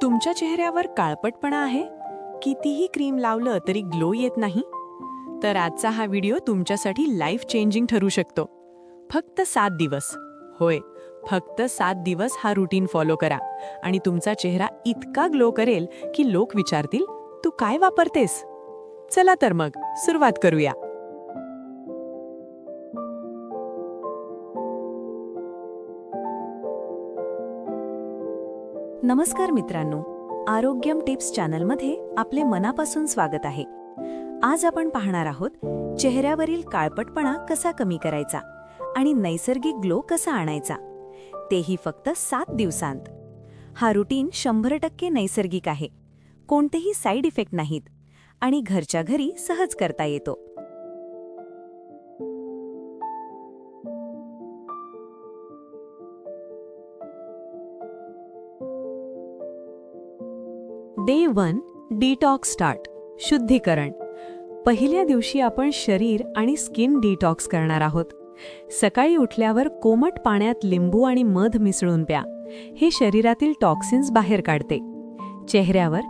तुमच्या चेहऱ्यावर काळपटपणा आहे? कितीही क्रीम लावलं तरी ग्लो येत नाही? तर आजचा हा व्हिडिओ तुमच्यासाठी लाईफ चेंजिंग ठरू शकतो. फक्त 7 दिवस. होय, फक्त 7 दिवस हा रुटीन फॉलो करा आणि तुमचा चेहरा इतका ग्लो करेल की लोक विचारतील, तू काय वापरतेस? चला तर मग सुरुवात करूया. नमस्कार मित्रांनो, आरोग्यम टिप्स चॅनलमध्ये आपले मनापासून स्वागत आहे. आज आपण पाहणार आहोत चेहऱ्यावरील काळपटपणा कसा कमी करायचा आणि नैसर्गिक ग्लो कसा आणायचा, तेही फक्त 7 दिवसांत. हा रुटीन 100% नैसर्गिक आहे, कोणतेही साईड इफेक्ट नाहीत आणि घरच्या घरी सहज करता येतो. Day 1 detox start. शुद्धीकरण. पहिल्या दिवशी आपण शरीर आणि स्किन डिटॉक्स करणार आहोत. सकाळी उठल्यावर कोमट पाण्यात लिंबू आणि मध मिसळून प्या. हे शरीरातील टॉक्सिन्स बाहेर काढते. चेहऱ्यावर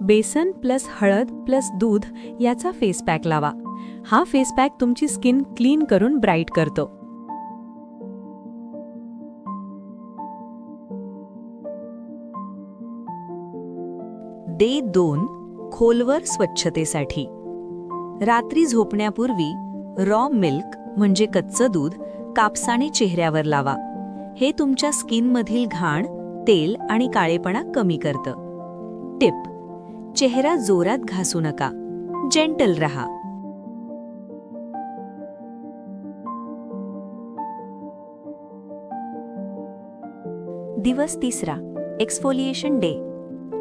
बेसन प्लस हळद प्लस दूध याचा फेस पॅक लावा. हा फेस पॅक तुमची स्किन क्लीन करून ब्राईट करतो. डे 2 खोलवर स्वच्छतेसाठी. रात्री झोपण्यापूर्वी रॉ मिल्क म्हणजे कच्चं दूध कापसाने चेहऱ्यावर लावा. हे तुमच्या स्किनमधील घाण, तेल आणि काळेपणा कमी करतं. टिप: चेहरा जोरात घासू नका, जेंटल रहा. दिवस 3 एक्सफोलिएशन डे.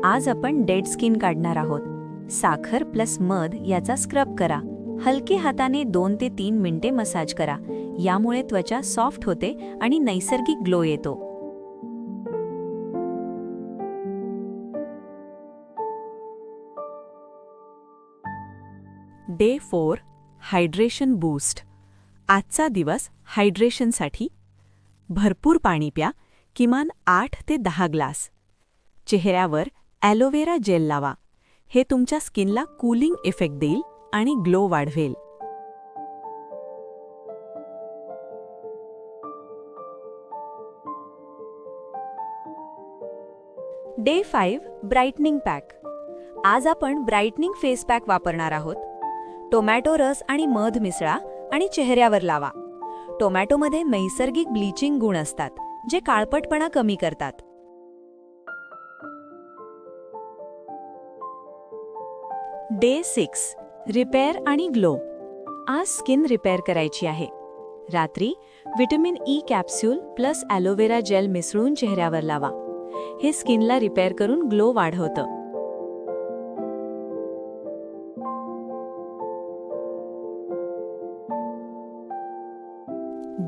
आज आपण डेड स्किन काढणार आहोत. साखर प्लस मध याचा स्क्रब करा. हलके हाताने 2 ते 3 मिनिटे मसाज करा. यामुळे त्वचा सॉफ्ट होते आणि नैसर्गिक ग्लो येतो. Day 4 hydration boost. आजचा दिवस हायड्रेशनसाठी. भरपूर पाणी प्या, किमान 8 ते 10 ग्लास. चेहऱ्यावर ॲलोवेरा जेल लावा. हे तुमच्या स्किनला कूलिंग इफेक्ट देईल आणि ग्लो वाढवेल. Day 5 brightening pack. आज आपण ब्राईटनिंग फेस पॅक वापरणार आहोत. टोमॅटो रस आणि मध मिसळा आणि चेहऱ्यावर लावा. टोमॅटोमध्ये नैसर्गिक ब्लीचिंग गुण असतात, जे काळपटपणा कमी करतात. डे 6 रिपेअर आणि ग्लो. आज स्किन रिपेअर करायची आहे. रात्री vitamin E capsule plus aloe vera gel मिसळून चेहऱ्यावर लावा. हे स्किनला रिपेअर करून ग्लो वाढवतं.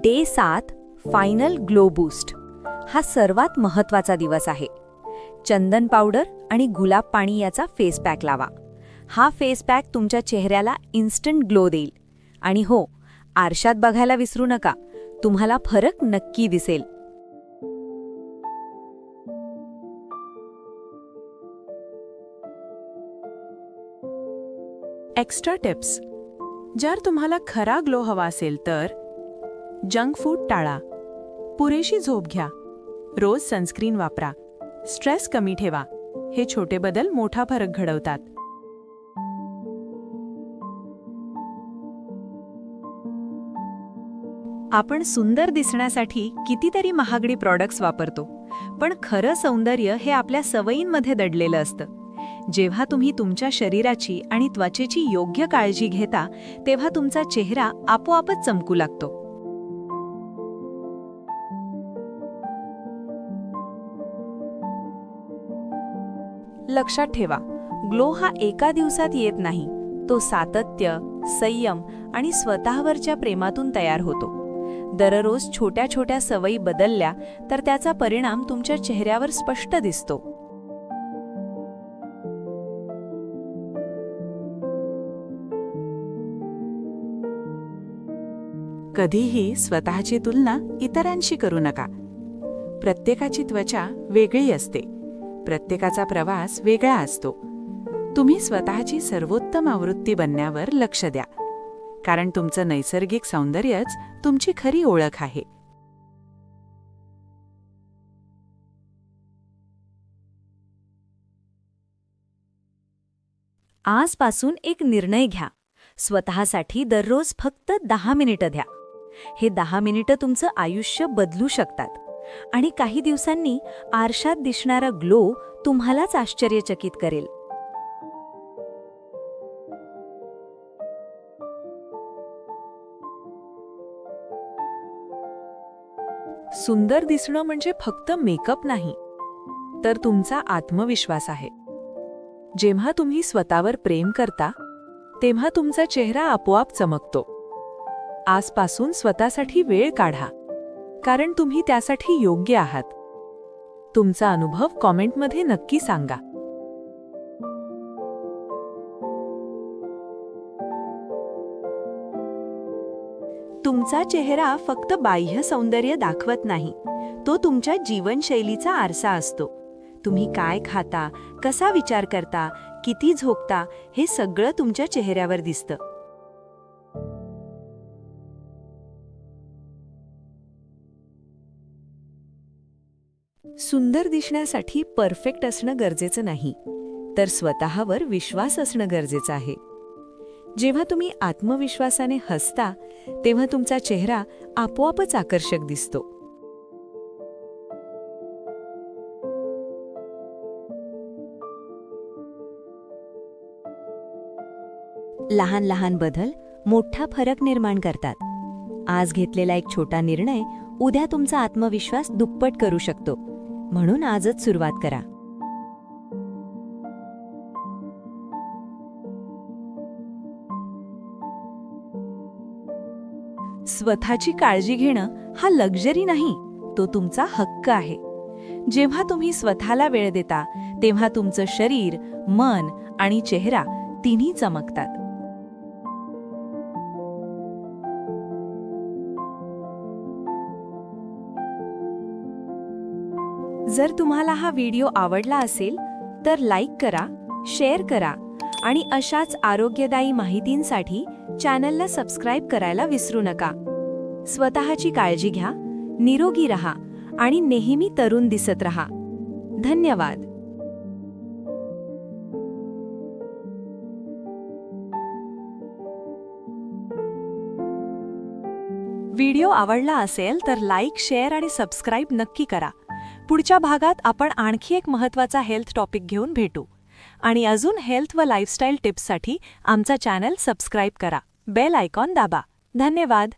Day 7 final glow boost. हा सर्वात महत्त्वाचा दिवस आहे. चंदन पावडर आणि गुलाब पाणी याचा फेस पॅक लावा. हा फेस पॅक तुमच्या चेहऱ्याला इन्स्टंट ग्लो देईल. आणि हो, आरशात बघायला विसरू नका, तुम्हाला फरक नक्की दिसेल. Extra tips. जर तुम्हाला खरा ग्लो हवा असेल तर जंक फूड टाळा. पुरेशी झोप घ्या. रोज सनस्क्रीन वापरा. स्ट्रेस कमी ठेवा. हे छोटे बदल मोठा फरक घडवतात. आपण सुंदर दिसण्यासाठी कितीतरी महागडी प्रॉडक्ट्स वापरतो, पण खरं सौंदर्य हे आपल्या सवयींमध्ये दडलेलं असतं. जेव्हा तुम्ही तुमच्या शरीराची आणि त्वचेची योग्य काळजी घेता, तेव्हा तुमचा चेहरा आपोआपच चमकू लागतो. लक्षात ठेवा, ग्लो हा एका दिवसात येत नाही. तो सातत्य, संयम आणि स्वतःवरच्या प्रेमातून तयार होतो. दररोज छोट्या छोट्या सवयी बदलल्या तर त्याचा परिणाम तुमच्या चेहऱ्यावर स्पष्ट दिसतो. कधीही स्वतःची तुलना इतरांशी करू नका. प्रत्येकाची त्वचा वेगळी असते. प्रत्येकाचा प्रवास वेगळा असतो. तुम्ही स्वतःची सर्वोत्तम आवृत्ती बनण्यावर लक्ष द्या, कारण तुमचं नैसर्गिक सौंदर्यच तुमची खरी ओळख आहे. आजपासून एक निर्णय घ्या. स्वतःसाठी दररोज फक्त 10 मिनिटं द्या. हे 10 मिनिटं तुमचं आयुष्य बदलू शकतात आणि काही दिवसांनी आरशात दिसणारा ग्लो तुम्हालाच आश्चर्यचकित करेल. सुंदर दिसणं म्हणजे फक्त मेकअप नाही, तर तुमचा आत्मविश्वास आहे. जेव्हा तुम्ही स्वतःवर प्रेम करता, तेव्हा तुमचा चेहरा आपोआप चमकतो. आजपासून स्वतःसाठी वेळ काढा, कारण तुम्ही त्यासाठी योग्य आहात. तुमचा अनुभव कॉमेंटमध्ये नक्की सांगा. तुमचा चेहरा फक्त बाह्य सौंदर्य दाखवत नाही, तो तुमच्या जीवनशैलीचा आरसा असतो. तुम्ही काय खाता, कसा विचार करता, किती झोपता, हे सगळं तुमच्या चेहऱ्यावर दिसतं. सुंदर दिसण्यासाठी परफेक्ट असणं गरजेचं नाही, तर स्वतःवर विश्वास असणं गरजेचं आहे. जेव्हा तुम्ही आत्मविश्वासाने हसता, तेव्हा तुमचा चेहरा आपोआपच आकर्षक दिसतो. लहान लहान बदल मोठा फरक निर्माण करतात. आज घेतलेला एक छोटा निर्णय उद्या तुमचा आत्मविश्वास दुप्पट करू शकतो. म्हणून आजच सुरुवात करा. स्वतःची काळजी घेणं हा लक्झरी नाही, तो तुमचा हक्क आहे. जेव्हा तुम्ही स्वतःला वेळ देता, तेव्हा तुमचं शरीर, मन आणि चेहरा तिन्ही चमकतात. जर तुम्हाला हा व्हिडिओ आवडला असेल तर लाईक करा, शेअर करा आणि अशाच आरोग्यदायी माहितींसाठी चॅनलला सबस्क्राईब करायला विसरू नका. स्वतःची काळजी घ्या, निरोगी रहा आणि नेहमी तरुण दिसत रहा. धन्यवाद. व्हिडिओ आवडला असेल तर लाईक, शेअर आणि सबस्क्राईब नक्की करा. पुढच्या भागात आपण आणखी एक महत्त्वाचा हेल्थ टॉपिक घेऊन भेटू. आणि अजून हेल्थ व लाईफस्टाईल टिप्ससाठी आमचा चॅनल सबस्क्राईब करा. बेल आयकॉन दाबा. धन्यवाद.